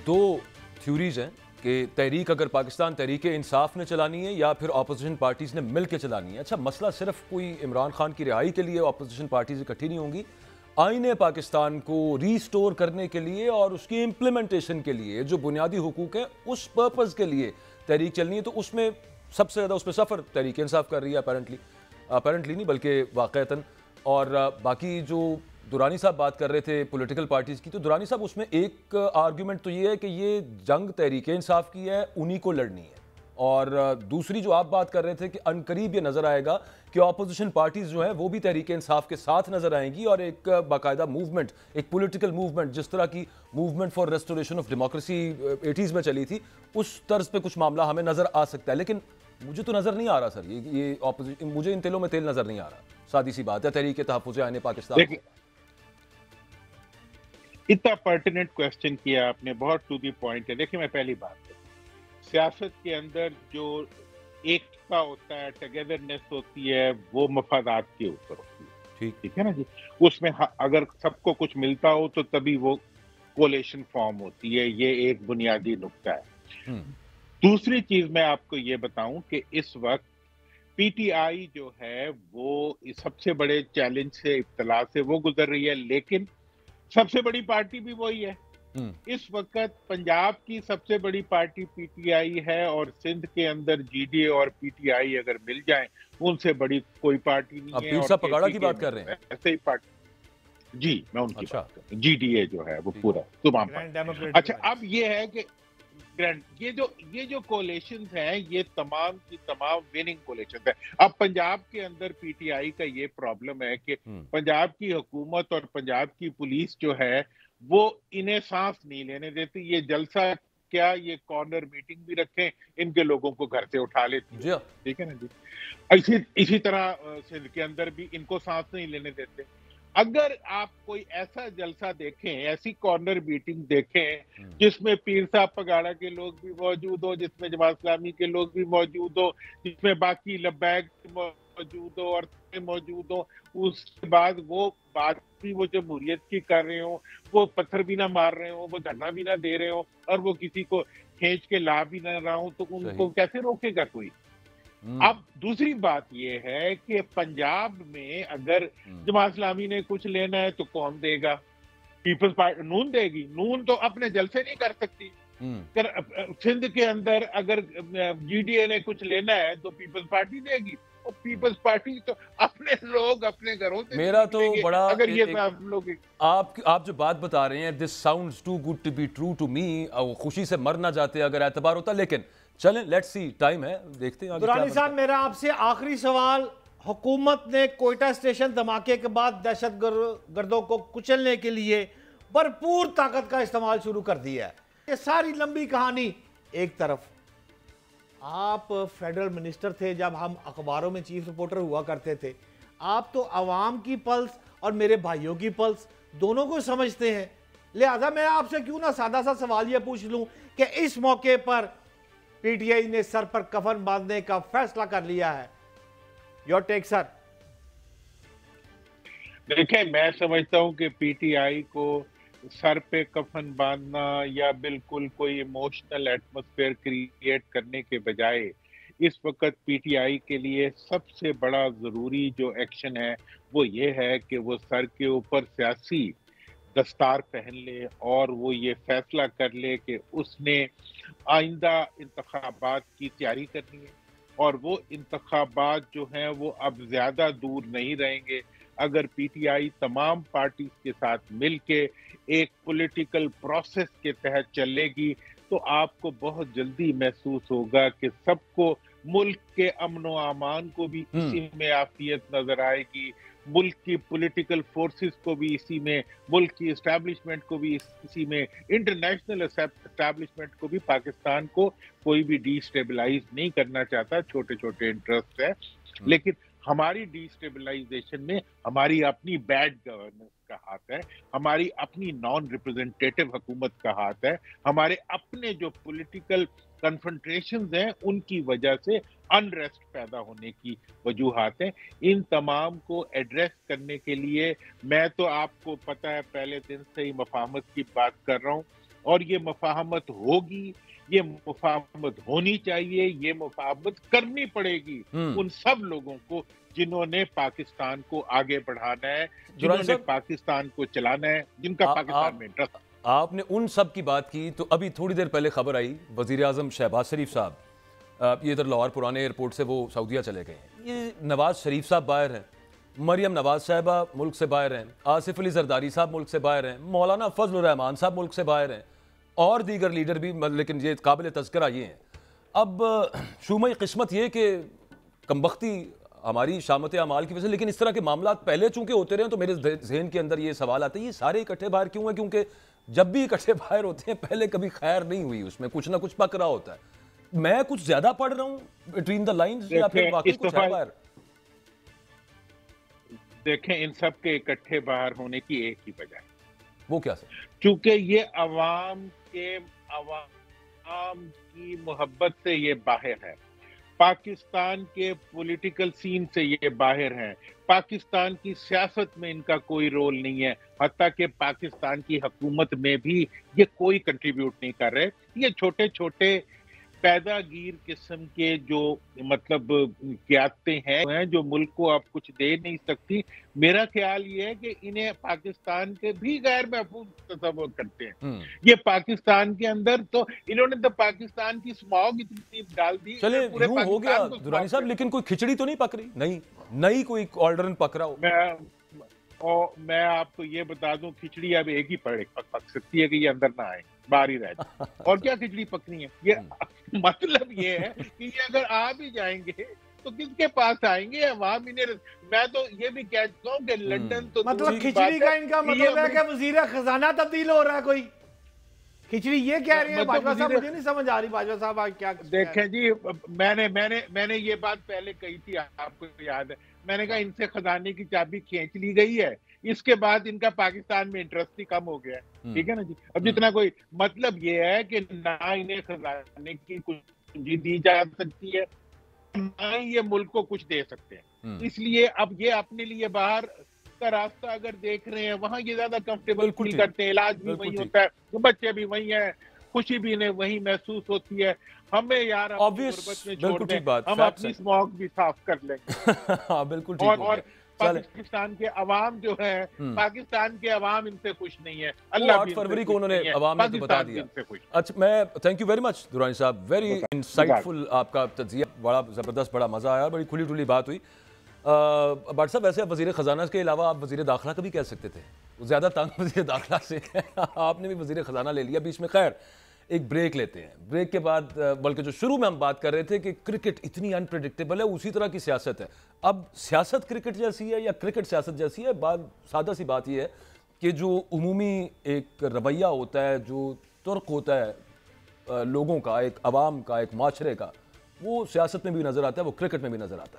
دو theories ہیں کہ تحریک اگر پاکستان تحریک انصاف نے چلانی ہے یا پھر اپوزیشن پارٹیز نے مل کے چلانی ہے. اچھا مسئلہ صرف کوئی عمران خان کی رہائی کے لیے اپوزیشن پارٹیز اکٹھی نہیں ہوں گی. آئین پاکستان کو ریسٹور کرنے کے لیے اور اس کی امپلیمنٹیشن کے لیے جو بنیادی حقوق ہیں اس پرپز کے لیے تحریک چلنی ہے. تو اس میں سب سے زیادہ اس پہ سفر تحریک انصاف کر رہی ہے اپیرنٹلی نہیں بلکہ واقعتاً. اور باقی جو درانی صاحب بات کر رہے تھے پولیٹیکل پارٹیز کی, تو درانی صاحب اس میں ایک آرگیومنٹ تو یہ ہے کہ یہ جنگ تحریک انصاف کی ہے, انہی کو لڑنی ہے. اور دوسری جو آپ بات کر رہے تھے کہ عنقریب یہ نظر آئے گا کہ اپوزیشن پارٹیز جو ہیں وہ بھی تحریک انصاف کے ساتھ نظر آئیں گی اور ایک باقاعدہ موومنٹ, ایک پولیٹیکل موومنٹ جس طرح کی movement for restoration of democracy 80s میں چلی تھی, اس طرز پہ کچھ معاملہ ہمیں نظر آ سکتا ہے. لیکن مجھے تو نظر نہیں آ رہا سر, یہ مجھے ان تیلوں میں تیل نظر نہیں آ رہا. سادی سی بات ہے تحریک تحفظ آئین پاکستان. اتنا پرٹیننٹ کویسچن کیا آپ نے, بہت ٹو دی پوائنٹ ہے. دیکھیں میں پہلی بات ہے, سیاست کے اندر جو ایکتا ہوتا ہے, ٹگیدرنیس ہوتی ہے, وہ مفادات کے اوپر ہوتی ہے. ٹھیک ہے نا جی. اس میں اگر سب کو کچھ ملتا ہو تو تبھی وہ کولیشن فارم ہوتی ہے. یہ ایک بنیادی نقطہ ہے. دوسری چیز میں آپ کو یہ بتاؤں کہ اس وقت پی ٹی آئی جو ہے وہ سب سے بڑے چیلنج سے, ابتلا سے وہ گزر رہی ہے, لیکن سب سے بڑی پارٹی بھی وہی ہے. اس وقت پنجاب کی سب سے بڑی پارٹی پی ٹی آئی ہے, اور سندھ کے اندر جی ڈی اے اور پی ٹی آئی اگر مل جائیں ان سے بڑی کوئی پارٹی نہیں ہے. پیر صاحب پگاڑا کی بات کر رہے ہیں؟ ایسے ہی پارٹی, جی میں ان کی بات کر رہا ہوں. جی ڈی اے جو ہے وہ پورا تمام پارٹی. اچھا اب یہ ہے کہ یہ جو کولیشنز ہیں یہ تمام کی تمام وننگ کولیشنز ہیں. اب پنجاب کے اندر پی ٹی آئی کا یہ پرابلم ہے کہ پنجاب کی حکومت اور پنجاب کی پولیس جو ہے وہ انہیں سانس نہیں لینے دیتی. یہ جلسہ کیا, یہ کارنر میٹنگ بھی رکھیں, ان کے لوگوں کو گھر سے اٹھا لیتی ہے. ٹھیک ہے نا جی. اسی طرح سندھ کے اندر بھی ان کو سانس نہیں لینے دیتے. اگر آپ کوئی ایسا جلسہ دیکھیں, ایسی کارنر میٹنگ دیکھیں جس میں پیر صاحب پگاڑا کے لوگ بھی موجود ہو, جس میں جماعت اسلامی کے لوگ بھی موجود ہو, جس میں باقی لبیک موجود ہو اور موجود ہو, اس کے بعد وہ بات بھی وہ جمہوریت کی کر رہے ہوں, وہ پتھر بھی نہ مار رہے ہوں, وہ دھرنا بھی نہ دے رہے ہوں, اور وہ کسی کو کھینچ کے لا بھی نہ رہا ہوں, تو ان کو کیسے روکے گا کوئی؟ اب دوسری بات یہ ہے کہ پنجاب میں اگر جماعت اسلامی نے کچھ لینا ہے تو کون دے گا؟ پیپلز پارٹی نون دے گی. نون تو اپنے جلسے نہیں کر سکتی. سندھ کے اندر اگر جی ڈی اے نے کچھ لینا ہے تو پیپلز پارٹی دے گی, اور پیپلز پارٹی تو اپنے لوگ اپنے گھروں سے میرا تو بڑا اگر یہ لوگ آپ جو بات بتا رہے ہیں this sounds too good to be true to me, خوشی سے مر نہ جاتے اگر اعتبار ہوتا. لیکن چلیں لیٹس سی, ٹائم ہے, دیکھتے ہیں. درانی صاحب میرا آپ سے آخری سوال, حکومت نے کوئٹہ اسٹیشن دھماکے کے بعد دہشت گردوں کو کچلنے کے لیے بھرپور طاقت کا استعمال شروع کر دیا ہے. یہ ساری لمبی کہانی ایک طرف, آپ فیڈرل منسٹر تھے جب ہم اخباروں میں چیف رپورٹر ہوا کرتے تھے, آپ تو عوام کی پلس اور میرے بھائیوں کی پلس دونوں کو سمجھتے ہیں. لہذا میں آپ سے کیوں نہ سادہ سا سوال یہ پوچھ لوں کہ اس موقع پر پی ٹی آئی نے سر پر کفن باندھنے کا فیصلہ کر لیا ہے. یور ٹیک سر. دیکھیں میں سمجھتا ہوں کہ پی ٹی آئی کو سر پہ کفن باندھنا یا بالکل کوئی ایموشنل ایٹماسفیئر کریٹ کرنے کے بجائے اس وقت پی ٹی آئی کے لیے سب سے بڑا ضروری جو ایکشن ہے وہ یہ ہے کہ وہ سر کے اوپر سیاسی دستار پہن لے اور وہ یہ فیصلہ کر لے کہ اس نے آئندہ انتخابات کی تیاری کرنی ہے, اور وہ انتخابات جو ہیں وہ اب زیادہ دور نہیں رہیں گے اگر پی ٹی آئی تمام پارٹیز کے ساتھ مل کے ایک پولیٹیکل پروسیس کے تحت چلے گی. تو آپ کو بہت جلدی محسوس ہوگا کہ سب کو ملک کے امن و امان کو بھی اسی میں عافیت نظر آئے گی, ملک کی پولیٹیکل فورسز کو بھی اسی میں, ملک کی اسٹیبلشمنٹ کو بھی اسی میں, انٹرنیشنل اسٹیبلشمنٹ کو بھی. پاکستان کو کوئی بھی ڈی اسٹیبلائز نہیں کرنا چاہتا, چھوٹے چھوٹے انٹرسٹ ہیں, لیکن ہماری ڈی اسٹیبلائزیشن میں ہماری اپنی بیڈ گورننس کا ہاتھ ہے, ہماری اپنی نان ریپرزنٹیٹو حکومت کا ہاتھ ہے, ہمارے اپنے جو پولیٹیکل کنفرنٹریشنز ہیں ان کی وجہ سے انریسٹ پیدا ہونے کی وجوہات ہیں. ان تمام کو ایڈریس کرنے کے لیے میں تو آپ کو پتہ ہے پہلے دن سے ہی مفاہمت کی بات کر رہا ہوں, اور یہ مفاہمت ہوگی، یہ مفاہمت ہونی چاہیے، یہ مفاہمت کرنی پڑے گی ان سب لوگوں کو جنہوں نے پاکستان کو آگے بڑھانا ہے، جنہوں نے پاکستان کو چلانا ہے، جن کا پاکستان میں انٹرسٹ۔ آپ نے ان سب کی بات کی تو ابھی تھوڑی دیر پہلے خبر آئی وزیر اعظم شہباز شریف صاحب یہ ادھر لاہور پرانے ایئرپورٹ سے وہ سعودیہ چلے گئے ہیں، یہ نواز شریف صاحب باہر ہیں، مریم نواز صاحبہ ملک سے باہر ہیں، آصف علی زرداری صاحب ملک سے باہر ہیں، مولانا فضل الرحمان صاحب ملک سے باہر ہیں، اور دیگر لیڈر بھی، لیکن یہ قابل تذکرہ یہ ہیں۔ اب شومۂ قسمت یہ کہ کمبختی ہماری شامت اعمال کی وجہ سے، لیکن اس طرح کے معاملات پہلے چونکہ ہوتے رہے تو میرے ذہن کے اندر یہ سوال آتا ہے یہ سارے اکٹھے باہر کیوں ہیں؟ کیونکہ جب بھی اکٹھے باہر ہوتے ہیں پہلے کبھی خیر نہیں ہوئی، اس میں کچھ نہ کچھ پک رہا ہوتا ہے۔ میں کچھ زیادہ پڑھ رہا ہوں بٹوین دا لائنز یا پھر واقعی کچھ ہے باہر؟ دیکھیں ان سب کے اکٹھے باہر ہونے کی ایک ہی وجہ ہے، وہ کیا سر؟ چونکہ یہ عوام کی محبت سے یہ باہر ہے، پاکستان کے پولیٹیکل سین سے یہ باہر ہیں، پاکستان کی سیاست میں ان کا کوئی رول نہیں ہے، حتیٰ کہ پاکستان کی حکومت میں بھی یہ کوئی کنٹریبیوٹ نہیں کر رہے۔ یہ چھوٹے چھوٹے پیدا گیر قسم کے جو مطلب قیادتیں ہیں جو ملک کو اب کچھ دے نہیں سکتی۔ میرا خیال یہ ہے کہ انہیں پاکستان کے بھی غیر محفوظ تصور کرتے ہیں۔ یہ پاکستان کے اندر تو انہوں نے تو پاکستان کی اسماگ اتنی ڈال دی۔ چلے یوں ہو گیا درانی صاحب، لیکن کوئی کھچڑی تو نہیں پک رہی؟ نئی کوئی آلڈرن پک رہا ہو؟ میں آپ کو یہ بتا دوں کھچڑی اب ایک ہی پک سکتی ہے کہ یہ اندر نہ آئے، باہر ہی رہ جائے۔ اور کیا کھچڑی پکنی ہے؟ یہ مطلب یہ ہے کہ یہ اگر آ بھی جائیں گے تو کس کے پاس آئیں گے؟ عوام انہیں، میں تو یہ بھی کہتا ہوں کہ لندن تو مطلب کھچڑی کا ان کا مطلب ہے کہ وزیر خزانہ تبدیل ہو رہا ہے کوئی؟ کھچڑی یہ کہہ رہے ہیں باجوہ صاحب؟ مجھے نہیں سمجھ آ رہی باجوہ صاحب آج کیا۔ دیکھیں جی میں نے یہ بات پہلے کہی تھی، آپ کو یاد ہے، میں نے کہا ان سے خزانے کی چابی کھینچ لی گئی ہے، اس کے بعد ان کا پاکستان میں انٹرسٹ ہی کم ہو گیا ہے، ٹھیک ہے نا جی۔ اب جتنا کوئی مطلب یہ ہے کہ نہ انہیں خزانے کی کچھ دی جا سکتی ہے، نہ ہی یہ ملک کو کچھ دے سکتے ہیں، اس لیے اب یہ اپنے لیے باہر کا راستہ اگر دیکھ رہے ہیں وہاں یہ زیادہ کمفرٹیبل فیل کرتے ہیں، علاج بھی وہی ہوتا ہے، بچے بھی وہی ہیں، خوشی بھی انہیں وہی محسوس ہوتی ہے۔ ہمیں یار غربت میں چھوڑ دیں، ہم اپنی اسموگ بھی صاف کر لیں گے۔ اور پاکستان کے عوام جو ہے، پاکستان کے عوام ان سے خوش نہیں ہے، اللہ 8 فروری کو انہوں نے عوام نے بتا دیا۔ اچھا میں thank you very much Durrani صاحب، ویری انسائٹ فل آپ کا تجزیہ، بڑا زبردست، بڑا مزہ آیا، بڑی کھلی ٹھلی بات ہوئی۔ بٹ صاحب ویسے آپ وزیر خزانہ کے علاوہ آپ وزیر داخلہ کا بھی کہہ سکتے تھے، زیادہ تنگ وزیر داخلہ سے آپ نے بھی وزیر خزانہ لے لیا بیچ میں۔ خیر ایک بریک لیتے ہیں، بریک کے بعد بلکہ جو شروع میں ہم بات کر رہے تھے کہ کرکٹ اتنی انپریڈکٹیبل ہے، اسی طرح کی سیاست ہے۔ اب سیاست کرکٹ جیسی ہے یا کرکٹ سیاست جیسی ہے؟ سادہ سی بات یہ ہے کہ جو عمومی ایک رویہ ہوتا ہے، جو ترک ہوتا ہے لوگوں کا، ایک عوام کا، ایک معاشرے کا، وہ سیاست میں بھی نظر آتا ہے، وہ کرکٹ میں بھی نظر آتا ہے۔